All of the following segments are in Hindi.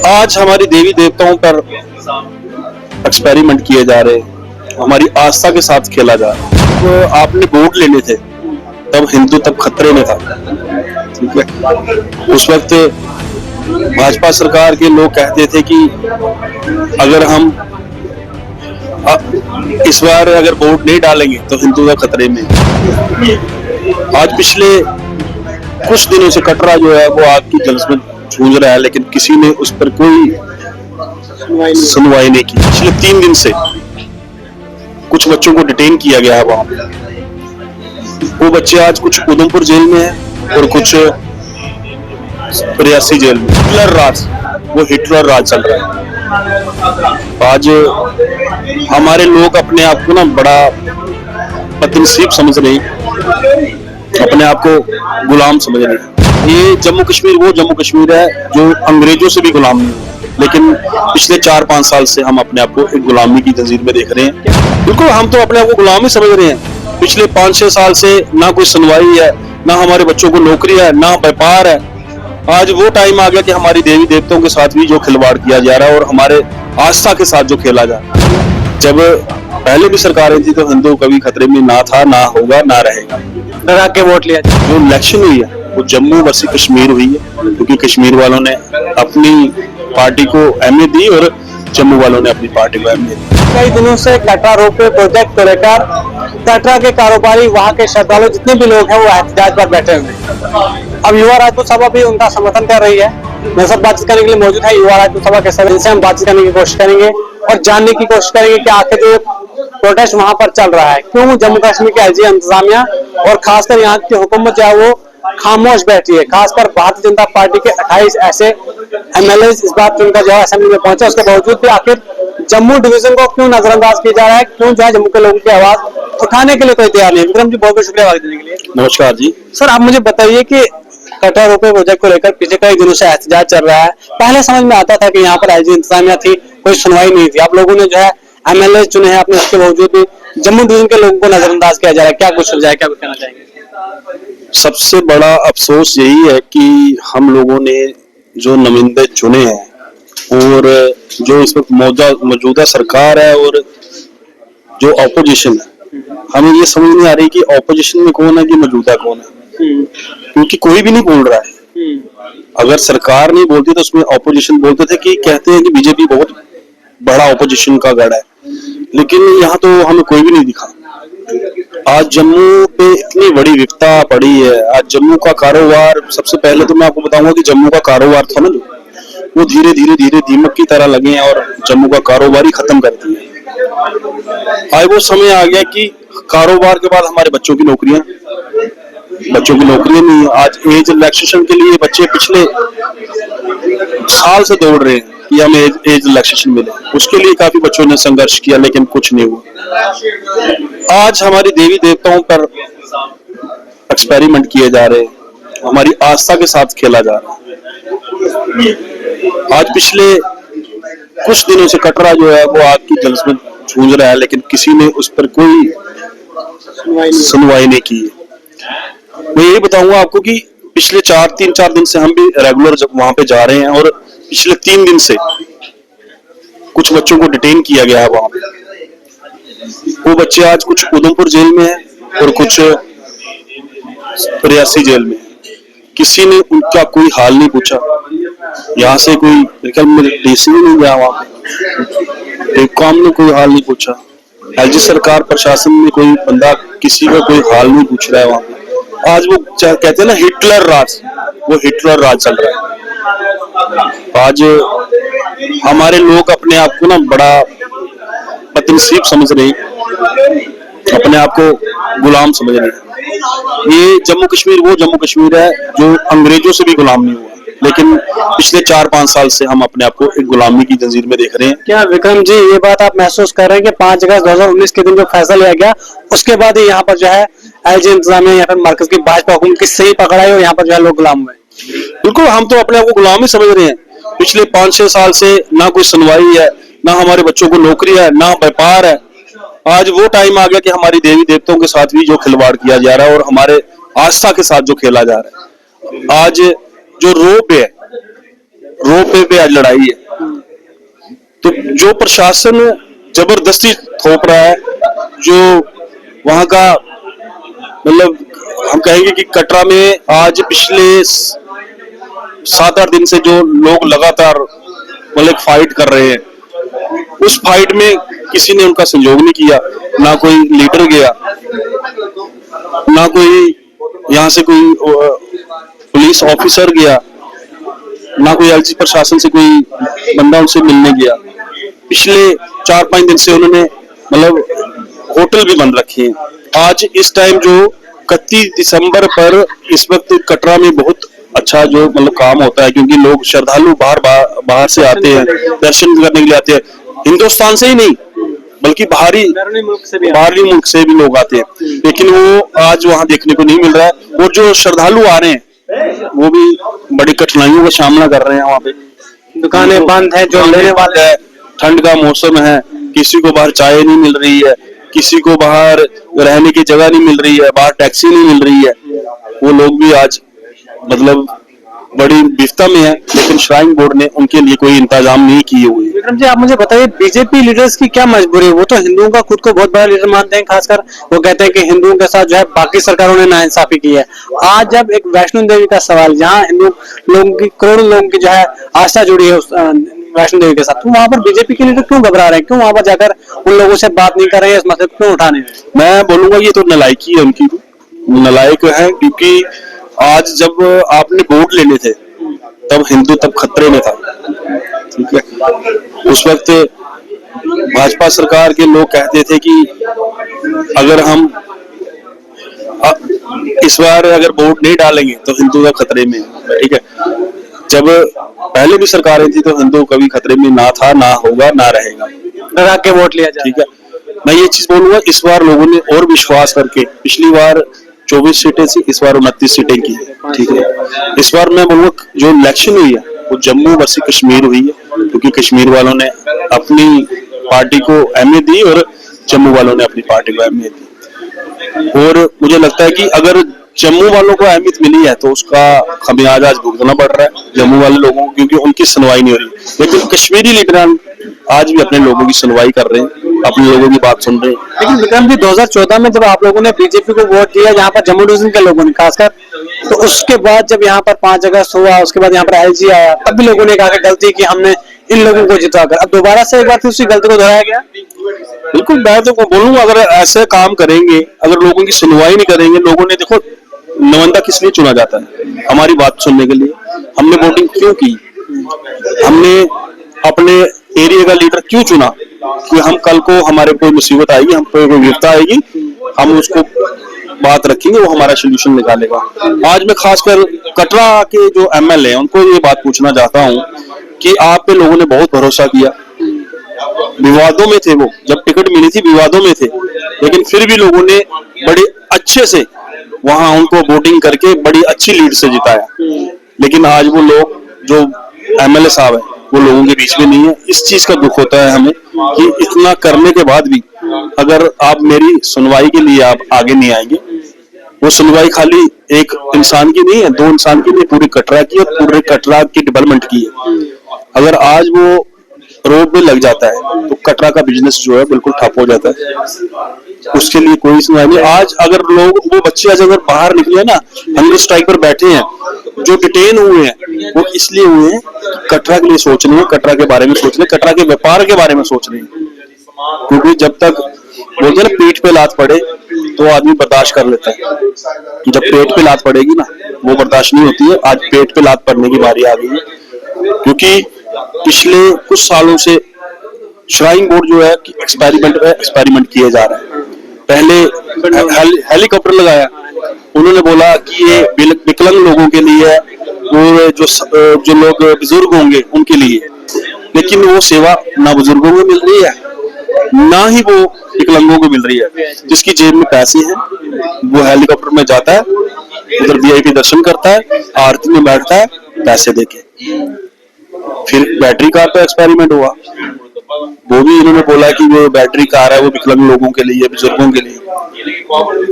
आज हमारी देवी देवताओं पर एक्सपेरिमेंट किए जा रहे हैं, हमारी आस्था के साथ खेला जा रहा है। तो आपने वोट लेने थे तब हिंदू तब खतरे में था, ठीक है। उस वक्त भाजपा सरकार के लोग कहते थे कि अगर हम इस बार अगर वोट नहीं डालेंगे तो हिंदू का खतरे में। आज पिछले कुछ दिनों से कटरा जो है वो आग की जल्स में जूझ रहा है, लेकिन किसी ने उस पर कोई सुनवाई नहीं की। पिछले 3 दिन से कुछ बच्चों को डिटेन किया गया है वहां पे। वो बच्चे आज कुछ उधमपुर जेल में हैं और कुछ रियासी जेल में। हिटलर राज चल रहा है। आज हमारे लोग अपने आप को ना बड़ा बदनसीब समझ रहे हैं, अपने आप को गुलाम समझ रहे हैं। ये जम्मू कश्मीर वो जम्मू कश्मीर है जो अंग्रेजों से भी गुलाम नहीं है, लेकिन पिछले 4-5 साल से हम अपने आप को एक गुलामी की तंजीर में देख रहे हैं। बिल्कुल, हम तो अपने आप को गुलाम ही समझ रहे हैं। पिछले 5-6 साल से ना कोई सुनवाई है, ना हमारे बच्चों को नौकरी है, ना व्यापार है। आज वो टाइम आ गया कि हमारी देवी देवताओं के साथ भी जो खिलवाड़ किया जा रहा है और हमारे आस्था के साथ जो खेला जा रहा है। जब पहले भी सरकारें थी तो हिंदू कभी खतरे में ना था, ना होगा, ना रहेगा। लगा के वोट लिया। जो इलेक्शन हुई है वो जम्मू वर्सेस कश्मीर हुई है, क्योंकि कश्मीर वालों ने अपनी पार्टी को अहमियत दी और जम्मू वालों ने अपनी पार्टी को अहमियत दी। कई दिनों से कटरा रोड पे प्रोजेक्ट को लेकर कटरा के कारोबारी, वहाँ के श्रद्धालु जितने भी लोग हैं वो एहतजाज पर बैठे हुए हैं। अब युवा राजपूत सभा भी उनका समर्थन कर रही है। मेरे साथ बातचीत करने के लिए मौजूद है युवा राजपूत सभा के सदस्य, जिनसे हम बातचीत करने की कोशिश करेंगे और जानने की कोशिश करेंगे कि आखिर जो प्रोटेस्ट वहाँ पर चल रहा है, क्यों जम्मू कश्मीर की एलजी इंतजामिया और खासकर यहाँ की हुकूमत जो है वो खामोश बैठी है। खासकर भारतीय जनता पार्टी के 28 ऐसे एमएलए इस बार चुनकर जो है असेंबली में पहुंचे, उसके बावजूद भी आखिर जम्मू डिवीजन को क्यों नजरअंदाज किया जा रहा है, क्यों जो है जम्मू के लोगों की आवाज उठाने के लिए कोई तैयार नहीं है। विक्रम जी, बहुत बहुत शुक्रिया देने के लिए। नमस्कार जी। सर, आप मुझे बताइए कि कटरा रोपवे प्रोजेक्ट को लेकर पिछले कई दिनों से एहतजाज चल रहा है। पहले समझ में आता था कि यहाँ पर एलजी इंतजामिया थी, कोई सुनवाई नहीं थी। आप लोगों ने जो है एमएलए चुने हैं अपने, उसके बावजूद भी जम्मू डिवीजन के लोगों को नजरअंदाज किया जा रहा है। क्या कुछ सुझाव, क्या कुछ कहना चाहेंगे? सबसे बड़ा अफसोस यही है कि हम लोगों ने जो नुमाइंदे चुने हैं और जो इस वक्त मौजूदा सरकार है और जो ऑपोजिशन है, हमें ये समझ नहीं आ रही कि ऑपोजिशन में कौन है कि मौजूदा कौन है, क्योंकि कोई भी नहीं बोल रहा है। अगर सरकार नहीं बोलती तो उसमें ऑपोजिशन बोलते थे कि कहते हैं कि बीजेपी बहुत बड़ा ऑपोजिशन का गढ़ है, लेकिन यहाँ तो हमें कोई भी नहीं दिखा। आज जम्मू पे इतनी बड़ी विपदा पड़ी है। आज जम्मू का कारोबार, सबसे पहले तो मैं आपको बताऊंगा कि जम्मू का कारोबार था ना, जो वो धीरे धीरे दीमक की तरह लगे हैं और जम्मू का कारोबार ही खत्म कर दिया। आज वो समय आ गया कि कारोबार के बाद हमारे बच्चों की नौकरियां नहीं है। आज एज रिलैक्सेशन के लिए बच्चे पिछले साल से दौड़ रहे हैं कि हमें एज रिलैक्सेशन मिले। उसके लिए काफी बच्चों ने संघर्ष किया, लेकिन कुछ नहीं हुआ। आज हमारी देवी देवताओं पर एक्सपेरिमेंट किए जा रहे हैं, हमारी आस्था के साथ खेला जा रहा है। आज पिछले कुछ दिनों से कटरा जो है वो आग की जल्स में जूझ रहा है, लेकिन किसी ने उस पर कोई सुनवाई नहीं की है। मैं यही बताऊंगा आपको कि पिछले 3-4 दिन से हम भी रेगुलर जब वहां पे जा रहे हैं और पिछले 3 दिन से कुछ बच्चों को डिटेन किया गया है वहां पे। वो बच्चे आज कुछ उधमपुर जेल में हैं और कुछ रियासी जेल में। किसी ने उनका कोई हाल नहीं पूछा। यहाँ से कोई डीसी नहीं गया वहां पे, काम ने कोई हाल नहीं पूछा। एलजी सरकार प्रशासन में कोई बंदा किसी का कोई हाल नहीं पूछ रहा है वहां पे। आज वो कहते हैं ना हिटलर राज चल रहा है। आज हमारे लोग अपने आप को ना बड़ा बदनसीब समझ रहे हैं, अपने आप को गुलाम समझ रहे हैं। ये जम्मू कश्मीर वो जम्मू कश्मीर है जो अंग्रेजों से भी गुलाम नहीं हुआ, लेकिन पिछले 4-5 साल से हम अपने आप को एक गुलामी की तंजीर में देख रहे हैं। क्या विक्रम जी, ये बात आप महसूस कर रहे हैं कि 5 अगस्त 2019 के दिन जो फैसला लिया गया उसके बाद ही यहाँ पर जो है एलजी इंतजामिया या फिर मरकज की भाजपा हुकूमत की सही पकड़ाई और यहाँ पर जो है लोग गुलाम हुए? बिल्कुल, हम तो अपने आप को गुलाम ही समझ रहे हैं। पिछले 5-6 साल से ना कोई सुनवाई है, ना हमारे बच्चों को नौकरी है, ना व्यापार है। आज वो टाइम आ गया कि हमारी देवी देवताओं के साथ भी जो खिलवाड़ किया जा रहा है और हमारे आस्था के साथ जो खेला जा रहा है। आज जो रोप है रोपवे पे आज लड़ाई है। तो जो प्रशासन जबरदस्ती थोप रहा है, जो वहां का मतलब हम कहेंगे कि कटरा में आज पिछले 7-8 दिन से जो लोग लगातार मतलब फाइट कर रहे हैं, उस फाइट में किसी ने उनका सहयोग नहीं किया, ना कोई लीडर गया, ना कोई यहाँ से कोई पुलिस ऑफिसर गया, ना कोई एलजी प्रशासन से कोई बंदा उनसे मिलने गया। पिछले 4-5 दिन से उन्होंने मतलब होटल भी बंद रखे हैं। आज इस टाइम जो 31 दिसंबर पर इस वक्त कटरा में बहुत अच्छा जो मतलब काम होता है, क्योंकि लोग श्रद्धालु बाहर से आते हैं, दर्शन करने के लिए आते हैं, हिंदुस्तान से ही नहीं बल्कि बाहरी मुल्क से भी लोग आते हैं, लेकिन वो आज वहां देखने को नहीं मिल रहा है। और जो श्रद्धालु आ रहे हैं वो भी बड़ी कठिनाइयों का सामना कर रहे हैं। वहां पे दुकानें बंद है, जो लेने वाले है, ठंड का मौसम है, किसी को बाहर चाय नहीं मिल रही है, किसी को बाहर रहने की जगह नहीं मिल रही है, बाहर टैक्सी नहीं मिल रही है। वो लोग भी आज मतलब बड़ी विफता में है, लेकिन श्राइन बोर्ड ने उनके लिए कोई इंतजाम नहीं किए हुए। विक्रम जी, आप मुझे बताइए, बीजेपी लीडर्स की क्या मजबूरी है? वो तो हिंदुओं का खुद को बहुत बड़ा लीडर मानते हैं, खासकर वो कहते हैं कि हिंदुओं के साथ जो है बाकी सरकारों ने नाइंसाफी की है। आज जब एक वैष्णो देवी का सवाल, जहाँ हिंदू लोगों की, करोड़ों लोगों की जो है आस्था जुड़ी है उस वैष्णो देवी के साथ, तो वहां पर बीजेपी के लीडर क्यों घबरा रहे हैं? क्यों वहां पर जाकर उन लोगों से बात नहीं कर रहे हैं, इस मसले को क्यों उठाने? मैं बोलूंगा ये तो नालायकी है उनकी, नालायक है, क्योंकि आज जब आपने वोट लेने थे तब हिंदू तब खतरे में था, ठीक है। उस वक्त भाजपा सरकार के लोग कहते थे कि अगर हम इस बार अगर वोट नहीं डालेंगे तो हिंदू तब खतरे में, ठीक है। जब पहले भी सरकारें थी तो हिंदू कभी खतरे में ना था, ना होगा, ना रहेगा, लगा के वोट लिया जाए, ठीक है। मैं ये चीज बोलूंगा, इस बार लोगों ने और विश्वास करके, पिछली बार 24 सीटें थी, इस बार 29 सीटें की, ठीक है। इस बार मैं बोलूंगा जो इलेक्शन हुई है वो जम्मू वर्सेस कश्मीर हुई है, क्योंकि कश्मीर वालों ने अपनी पार्टी को अहमियत दी और जम्मू वालों ने अपनी पार्टी को अहमियत दी। और मुझे लगता है कि अगर जम्मू वालों को अहमियत मिली है तो उसका खमियाजा आज भुगतना पड़ रहा है जम्मू वाले लोगों को, क्योंकि उनकी सुनवाई नहीं हो रही। लेकिन कश्मीरी लीडर आज भी अपने लोगों की सुनवाई कर रहे हैं, अपने लोगों की बात सुन रहे हैं। लेकिन विक्रम जी, 2014 में जब आप लोगों ने बीजेपी को वोट दिया, यहाँ पर जम्मू डिवीजन के लोगों ने खासकर, तो उसके बाद जब यहाँ पर 5 अगस्त हुआ, उसके बाद यहाँ पर एलजी आया, तब भी लोगों ने कहा कि गलती की हमने इन लोगों को जिताकर। अब दोबारा से एक बार फिर उसी गलती को दोहराया गया। बिल्कुल, मैं तो बोलूंगा अगर ऐसे काम करेंगे, अगर लोगों की सुनवाई नहीं करेंगे, लोगों ने देखो नुमाइंदा किस लिए चुना जाता है? हमारी बात सुनने के लिए। हमने वोटिंग क्यों की? हमने अपने एरिया का लीडर क्यों चुना? कि हम कल को हमारे कोई मुसीबत आएगी, हम कोई विपदा आएगी, हम उसको बात रखेंगे, वो हमारा सोल्यूशन निकालेगा। आज मैं खासकर कटरा के जो एमएलए हैं उनको ये बात पूछना चाहता हूँ कि आप पे लोगों ने बहुत भरोसा किया, विवादों में थे वो, जब टिकट मिली थी विवादों में थे, लेकिन फिर भी लोगों ने बड़े अच्छे से वहां उनको वोटिंग करके बड़ी अच्छी लीड से जिताया। लेकिन आज वो लोग जो एमएलए साहब है वो लोगों के बीच में नहीं है। इस चीज का दुख होता है हमें कि इतना करने के बाद भी अगर आप मेरी सुनवाई के लिए आप आगे नहीं आएंगे। वो सुनवाई खाली एक इंसान की नहीं है, 2 इंसान की नहीं, पूरी कटरा की और पूरे कटरा की डेवलपमेंट की है। अगर आज वो रोड में लग जाता है तो कटरा का बिजनेस जो है बिल्कुल ठप हो जाता है, उसके लिए कोई सुनवाई नहीं। आज अगर लोग, वो बच्चे आज अगर बाहर निकले ना, हंगर स्ट्राइक पर बैठे हैं, जो डिटेन हुए हैं वो इसलिए हुए हैं कटरा के लिए सोच रहे हैं, कटरा के बारे में सोच रहे हैं, कटरा के व्यापार के बारे में सोच रहे हैं। क्योंकि जब तक बोलते हैं ना पीठ पे लात पड़े तो आदमी बर्दाश्त कर लेता है, जब पेट पे लात पड़ेगी ना वो बर्दाश्त नहीं होती है। आज पेट पे लात पड़ने की बारी आ गई है, क्योंकि पिछले कुछ सालों से श्राइन बोर्ड जो है एक्सपेरिमेंट किए जा रहे हैं। पहले हेलीकॉप्टर लगाया, उन्होंने बोला कि ये विकलांग लोगों के लिए है और जो लोग बुजुर्ग होंगे उनके लिए, लेकिन वो सेवा ना बुजुर्गों को मिल रही है ना ही वो विकलांगों को मिल रही है। जिसकी जेब में पैसे हैं वो हेलीकॉप्टर में जाता है, उधर वीआईपी दर्शन करता है, आरती में बैठता है पैसे देके। फिर बैटरी कार पर एक्सपेरिमेंट हुआ, वो भी इन्होंने बोला कि वो बैटरी कार है वो विकलांग लोगों के लिए, बुजुर्गों के लिए।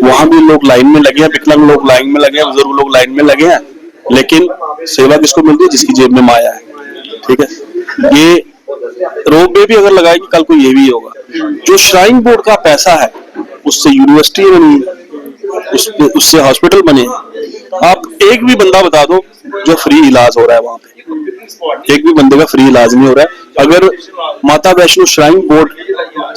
वहां भी लोग लाइन में लगे हैं, विकलांग लोग लाइन में लगे हैं, बुजुर्ग लोग लाइन में लगे हैं, लेकिन सेवा किसको मिल रही है? जिसकी जेब में माया है। ठीक है, ये रोप वे भी अगर लगाएगी कल को ये भी होगा। जो श्राइन बोर्ड का पैसा है उससे यूनिवर्सिटी बनी है, उससे हॉस्पिटल बने हैं। आप एक भी बंदा बता दो जो फ्री इलाज हो रहा है वहां पे, एक भी बंदे का फ्री इलाज नहीं हो रहा है। अगर माता वैष्णो श्राइन बोर्ड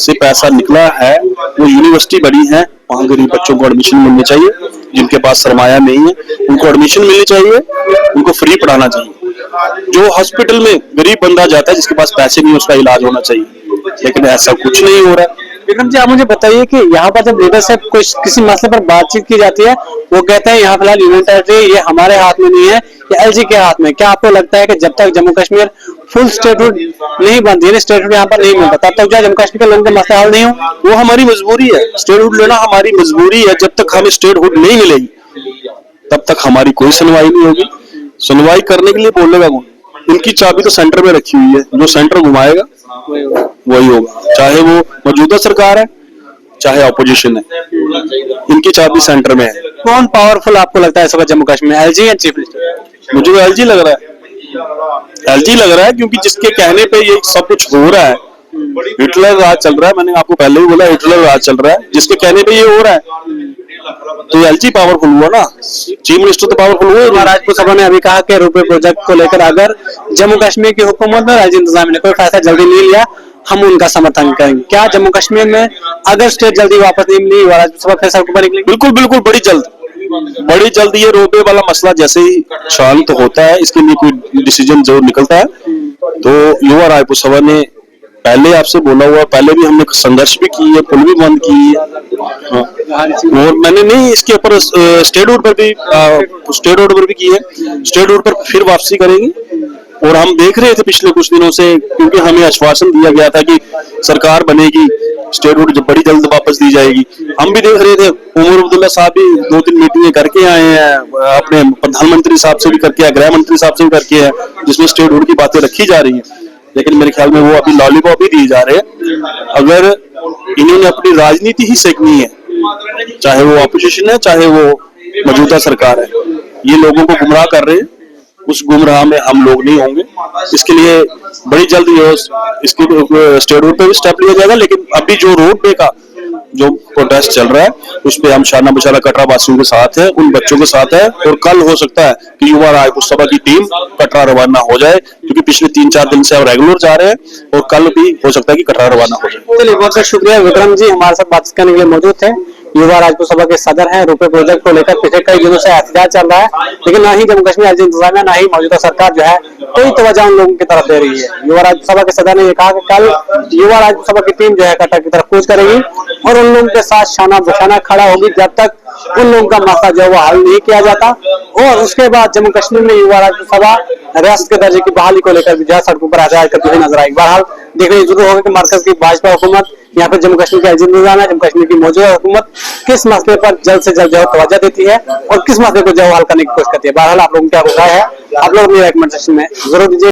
से पैसा निकला है, वो यूनिवर्सिटी बनी है, वहां गरीब बच्चों को एडमिशन मिलनी चाहिए, जिनके पास सरमाया नहीं है उनको एडमिशन मिलनी चाहिए, उनको फ्री पढ़ाना चाहिए। जो हॉस्पिटल में गरीब बंदा जाता है जिसके पास पैसे नहीं, उसका इलाज होना चाहिए, लेकिन ऐसा कुछ नहीं हो रहा है। विक्रम जी, आप मुझे बताइए कि यहाँ पर जब लीडर से किसी मसले पर बातचीत की जाती है, वो कहते हैं यहाँ फिलहाल यूनियन टेरिटरी ये हमारे हाथ में नहीं है, ये एलजी के हाथ में। क्या आपको लगता है कि जब तक जम्मू कश्मीर फुल स्टेटहुड नहीं बनती है, स्टेटहुड यहाँ पर नहीं मिलता, तब तक जो जम्मू कश्मीर के लोगों के मसले हल नहीं हो? वो हमारी मजबूरी है, स्टेटहुड लेना हमारी मजबूरी है। जब तक हमें स्टेटहुड नहीं मिलेगी तब तक हमारी कोई सुनवाई नहीं होगी। सुनवाई करने के लिए बोलेगा कौन? उनकी चाबी तो सेंटर में रखी हुई है, जो सेंटर घुमाएगा वही होगा, चाहे वो मौजूदा सरकार है चाहे ऑपोजिशन है, इनकी चाबी सेंटर में है। कौन पावरफुल आपको लगता है इस वक्त जम्मू कश्मीर में, एलजी या चीफ मिनिस्टर? मुझे तो एलजी लग रहा है, एलजी लग रहा है, क्योंकि जिसके कहने पे ये सब कुछ हो रहा है, हिटलर राज चल रहा है। मैंने आपको पहले भी बोला हिटलर राज चल रहा है, जिसके कहने पे ये हो रहा है, तो एलजी पावरफुल हुआ ना, चीफ मिनिस्टर तो पावरफुल हुआ। राजपूत सभा ने अभी कहा कि रुपए प्रोजेक्ट को लेकर अगर जम्मू कश्मीर की हुकूमत और राज्य इंतजामिया ने कोई फैसला जल्दी नहीं लिया, हम उनका समर्थन करेंगे। क्या जम्मू कश्मीर में अगर स्टेट जल्दी वापस नहीं मिली, राजपूत सभा फिर सड़कों पर निकलेगी? बिल्कुल बिल्कुल, बड़ी जल्द ये रोपवे वाला मसला जैसे ही शांत होता है, इसके लिए कोई डिसीजन जरूर निकलता है, तो युवा राजपूत सभा ने पहले आपसे बोला हुआ, पहले भी हमने संघर्ष भी की है, पुल भी बंद की है, और मैंने नहीं इसके ऊपर स्टेट रोड पर भी की है, स्टेट रोड पर फिर वापसी करेंगे। और हम देख रहे थे पिछले कुछ दिनों से, क्योंकि हमें आश्वासन दिया गया था कि सरकार बनेगी, स्टेट रोड बड़ी जल्द वापस दी जाएगी। हम भी देख रहे थे, उमर अब्दुल्ला साहब भी 2-3 मीटिंगें करके आए हैं, अपने प्रधानमंत्री साहब से भी करके आए, गृह मंत्री साहब से भी करके आए, जिसमें स्टेट रोड की बातें रखी जा रही है, लेकिन मेरे ख्याल में वो अभी लॉलीपॉप ही दिए जा रहे हैं। अगर इन्होंने अपनी राजनीति ही सीखनी है, चाहे वो ऑपोजिशन है चाहे वो मौजूदा सरकार है, ये लोगों को गुमराह कर रहे हैं, उस गुमराह में हम लोग नहीं होंगे। इसके लिए बड़ी जल्द इसके स्टेट रोड पे भी स्टेप लिया जाएगा, लेकिन अभी जो रोड पे का जो प्रोटेस्ट चल रहा है उस पे हम शाना बशाना कटरा वासियों के साथ है, उन बच्चों के साथ है, और कल हो सकता है कि युवा राजपूत सभा की टीम कटरा रवाना हो जाए, क्योंकि पिछले 3-4 दिन से हम रेगुलर जा रहे हैं, और कल भी हो सकता है कि कटरा रवाना हो जाए। चलिए, बहुत बहुत शुक्रिया विक्रम जी, हमारे साथ बातचीत करने के लिए मौजूद थे। युवा राजपूत सभा के सदर हैं। रुपए प्रोजेक्ट को लेकर पिछले कई दिनों से एहतजाज चल रहा है, लेकिन ना ही जम्मू कश्मीर राज्य इंतजामिया ना ही मौजूदा सरकार जो है कोई तवज्जो उन लोगों की तरफ दे रही है। युवा राजपूत सभा के सदर ने यह कहा कि कल युवा राजपूत सभा की टीम जो है कटरा की तरफ कूच करेगी और उन लोगों के साथ शाना बशाना खड़ा होगी जब तक उन लोगों का मसला जो है वो हल नहीं किया जाता। और उसके बाद जम्मू कश्मीर में युवा राजपूत सभा रियासत के दर्जे की बहाली को लेकर भी जो है सड़कों पर एहतजाज करती हुई नजर आएगी। बहरहाल देखने जरूर होगा कि मरकज की भाजपा हुकूमत यहाँ पे जम्मू कश्मीर के इंतजाम है, जम्मू कश्मीर की मौजूदा हुकूमत किस मसले पर जल्द से जल्द जो है तवज्जो देती है और किस मसले को जो हल करने की कोशिश करती है। बहरहाल आप लोगों की क्या राय है, आप लोग अपनी कमेंट सेक्शन में जरूर दीजिए।